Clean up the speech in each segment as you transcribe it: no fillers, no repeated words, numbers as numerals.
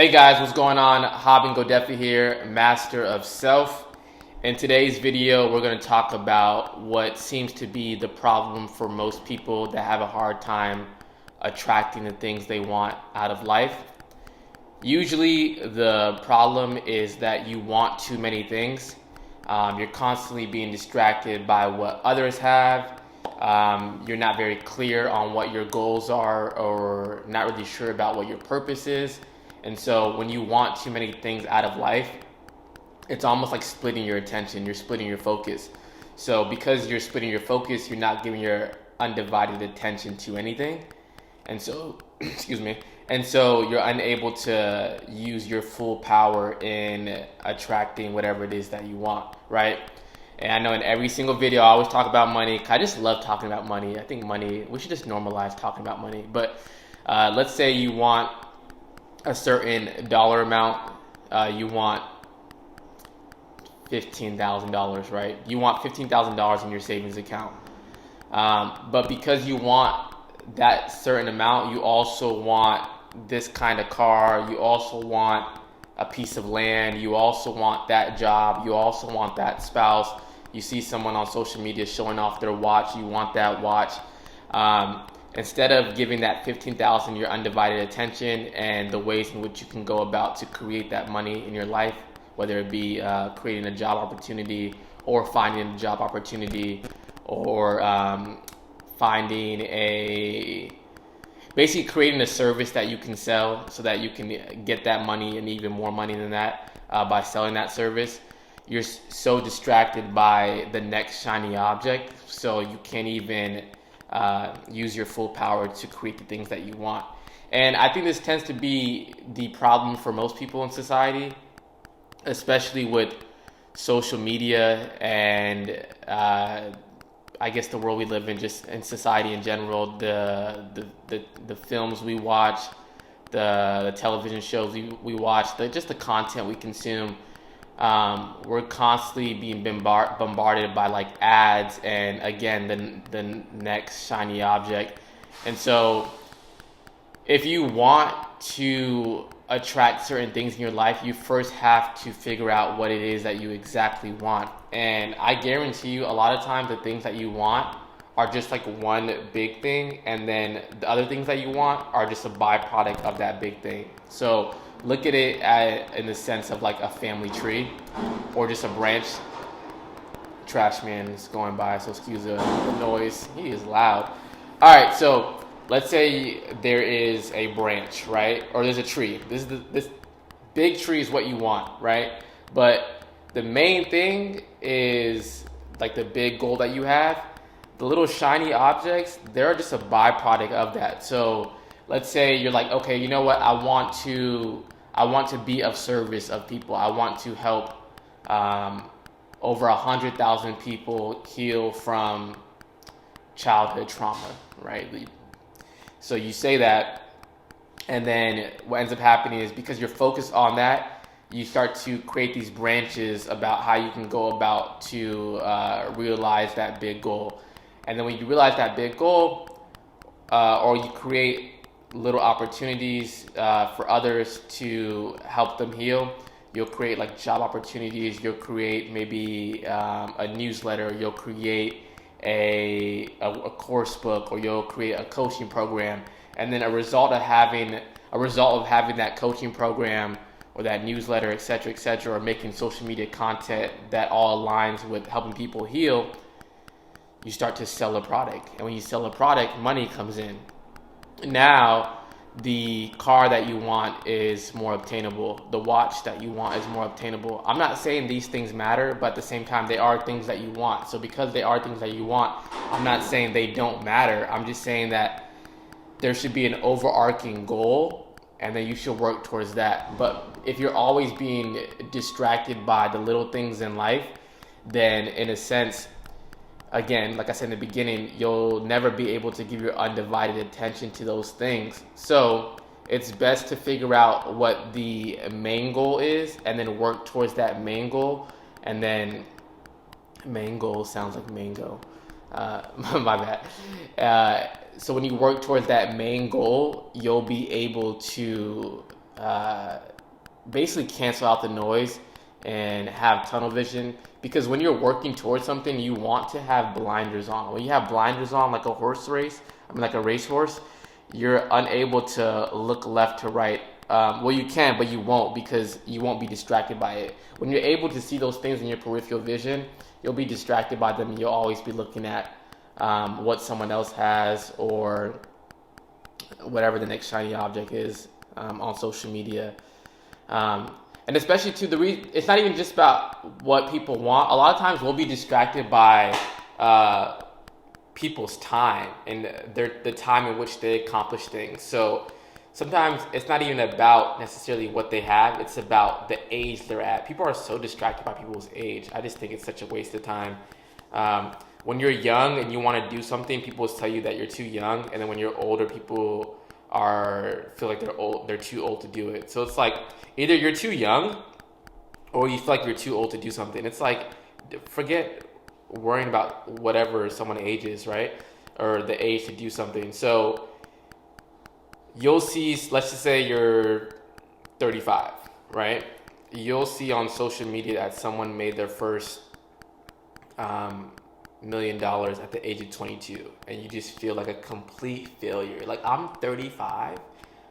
Hey guys, what's going on? Haben Godefi here, Master of Self. In today's video, we're going to talk about what seems to be the problem for most people that have a hard time attracting the things they want out of life. Usually, the problem is that you want too many things. You're constantly being distracted by what others have. You're not very clear on what your goals are, or not really sure about what your purpose is. And so when you want too many things out of life, it's almost like splitting your attention. You're splitting your focus. So because you're splitting your focus, you're not giving your undivided attention to anything. And so, excuse me. And so you're unable to use your full power in attracting whatever it is that you want, right? And I know in every single video, I always talk about money. I just love talking about money. I think money, we should just normalize talking about money. But let's say you want a certain dollar amount. You want $15,000, right? You want $15,000 in your savings account. But because you want that certain amount, you also want this kind of car. You also want a piece of land. You also want that job. You also want that spouse. You see someone on social media showing off their watch. You want that watch. Instead of giving that $15,000 your undivided attention and the ways in which you can go about to create that money in your life, whether it be creating a job opportunity or finding a job opportunity, or basically creating a service that you can sell so that you can get that money and even more money than that by selling that service. You're so distracted by the next shiny object, so you can't even use your full power to create the things that you want. And I think this tends to be the problem for most people in society, especially with social media and I guess the world we live in, just in society in general, the films we watch, the television shows we watch, just the content we consume. We're constantly being bombarded by like ads and, again, the next shiny object. And so if you want to attract certain things in your life, you first have to figure out what it is that you exactly want. And I guarantee you, a lot of times the things that you want are just like one big thing, and then the other things that you want are just a byproduct of that big thing. So look at it in the sense of like a family tree or just a branch. Trash man is going by, so excuse the noise. He is loud. All right, so let's say there is a branch, right? Or there's a tree. This big tree is what you want, right? But the main thing is like the big goal that you have. The little shiny objects, they're just a byproduct of that. So let's say you're like, okay, you know what? I want to be of service of people. I want to help over 100,000 people heal from childhood trauma, right? So you say that, and then what ends up happening is, because you're focused on that, you start to create these branches about how you can go about to realize that big goal. And then when you realize that big goal, or you create little opportunities for others to help them heal, you'll create like job opportunities. You'll create maybe a newsletter. You'll create a course book, or you'll create a coaching program. And then a result of having that coaching program or that newsletter, etc., or making social media content that all aligns with helping people heal, you start to sell a product. And when you sell a product, money comes in. Now the car that you want is more obtainable. The watch that you want is more obtainable. I'm not saying these things matter, but at the same time, they are things that you want. So because they are things that you want, I'm not saying they don't matter. I'm just saying that there should be an overarching goal, and then you should work towards that. But if you're always being distracted by the little things in life, then in a sense, again, like I said in the beginning, you'll never be able to give your undivided attention to those things. So it's best to figure out what the main goal is and then work towards that main goal. And then main goal sounds like mango. My bad. So when you work towards that main goal, you'll be able to uh, basically cancel out the noise and have tunnel vision, because when you're working towards something, you want to have blinders on. When you have blinders on, like a horse race, like a racehorse, you're unable to look left to right. Well, you can, but you won't, because you won't be distracted by it. When you're able to see those things in your peripheral vision, you'll be distracted by them. You'll always be looking at what someone else has, or whatever the next shiny object is on social media. And especially too, it's not even just about what people want. A lot of times we'll be distracted by people's time and the time in which they accomplish things. So sometimes it's not even about necessarily what they have, it's about the age they're at. People are so distracted by people's age. I just think it's such a waste of time. When you're young and you want to do something, people will tell you that you're too young, and then when you're older, people feel like they're too old to do it. So it's like either you're too young or you feel like you're too old to do something. It's like, forget worrying about whatever someone age is, right? Or the age to do something. So you'll see, let's just say you're 35, right? You'll see on social media that someone made their first $1 million at the age of 22, and you just feel like a complete failure. Like, I'm 35.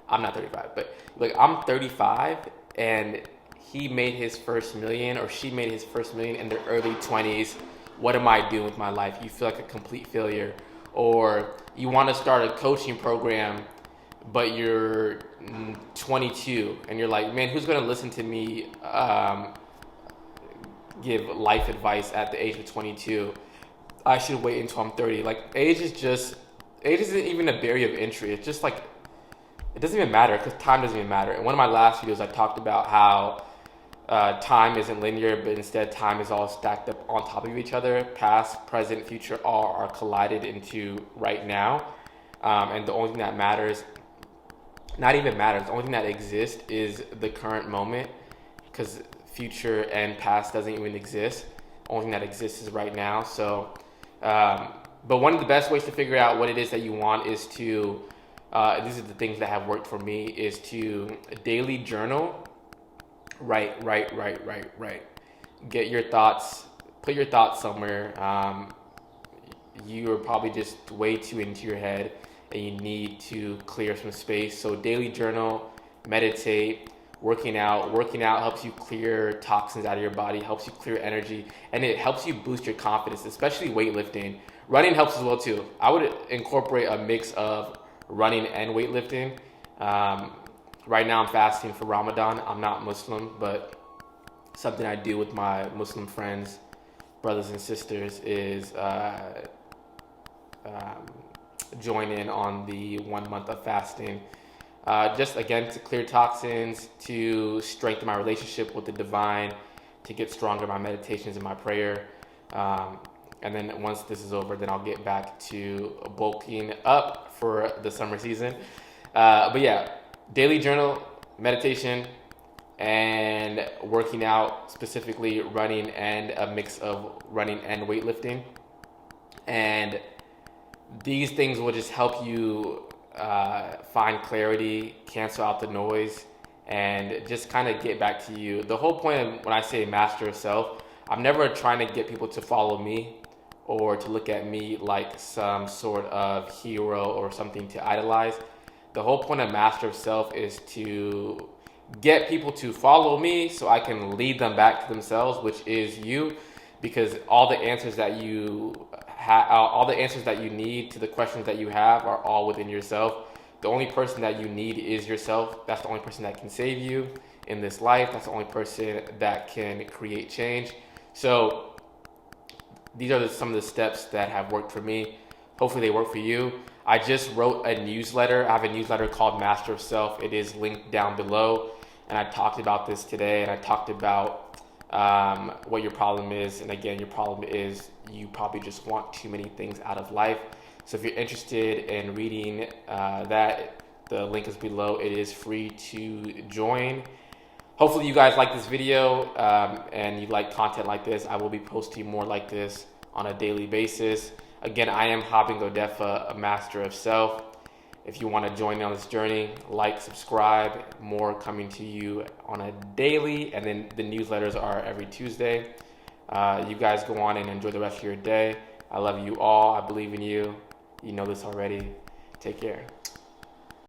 I'm not 35, but like, I'm 35 and he made his first million, or she made his first million in their early 20s. What am I doing with my life? You feel like a complete failure. Or you want to start a coaching program, but you're 22 and you're like, man, who's going to listen to me give life advice at the age of 22? I should wait until I'm 30. Like, age isn't even a barrier of entry. It's just like, it doesn't even matter, because time doesn't even matter. In one of my last videos, I talked about how time isn't linear, but instead time is all stacked up on top of each other. Past, present, future, all are collided into right now. And the only thing that matters, not even matters, the only thing that exists is the current moment, because future and past doesn't even exist. The only thing that exists is right now. So, but one of the best ways to figure out what it is that you want is to, these are the things that have worked for me, is to daily journal. Write. Get your thoughts, put your thoughts somewhere. You are probably just way too into your head and you need to clear some space. So daily journal, meditate, working out. Working out helps you clear toxins out of your body, helps you clear energy, and it helps you boost your confidence, especially weightlifting. Running helps as well too. I would incorporate a mix of running and weightlifting. Right now I'm fasting for Ramadan. I'm not Muslim, but something I do with my Muslim friends, brothers and sisters, is join in on the 1 month of fasting. Just again, to clear toxins, to strengthen my relationship with the divine, to get stronger in my meditations and my prayer. And then once this is over, then I'll get back to bulking up for the summer season. But yeah, daily journal, meditation, and working out, specifically running, and a mix of running and weightlifting. And these things will just help you find clarity, cancel out the noise, and just kind of get back to you. The whole point of when I say master of self, I'm never trying to get people to follow me or to look at me like some sort of hero or something to idolize. The whole point of master of self is to get people to follow me so I can lead them back to themselves, which is you, because all the answers that you need to the questions that you have are all within yourself. The only person that you need is yourself. That's the only person that can save you in this life. That's the only person that can create change. So these are some of the steps that have worked for me. Hopefully they work for you. I just wrote a newsletter. I have a newsletter called Master of Self. It is linked down below. And I talked about this today, and I talked about what your problem is. And again, your problem is you probably just want too many things out of life. So if you're interested in reading that, the link is below. It is free to join. Hopefully you guys like this video and you like content like this. I will be posting more like this on a daily basis. Again, I am Haben Godefa, a master of self. If you want to join me on this journey, like, subscribe. More coming to you on a daily, and then the newsletters are every Tuesday. You guys go on and enjoy the rest of your day. I love you all. I believe in you. You know this already. Take care.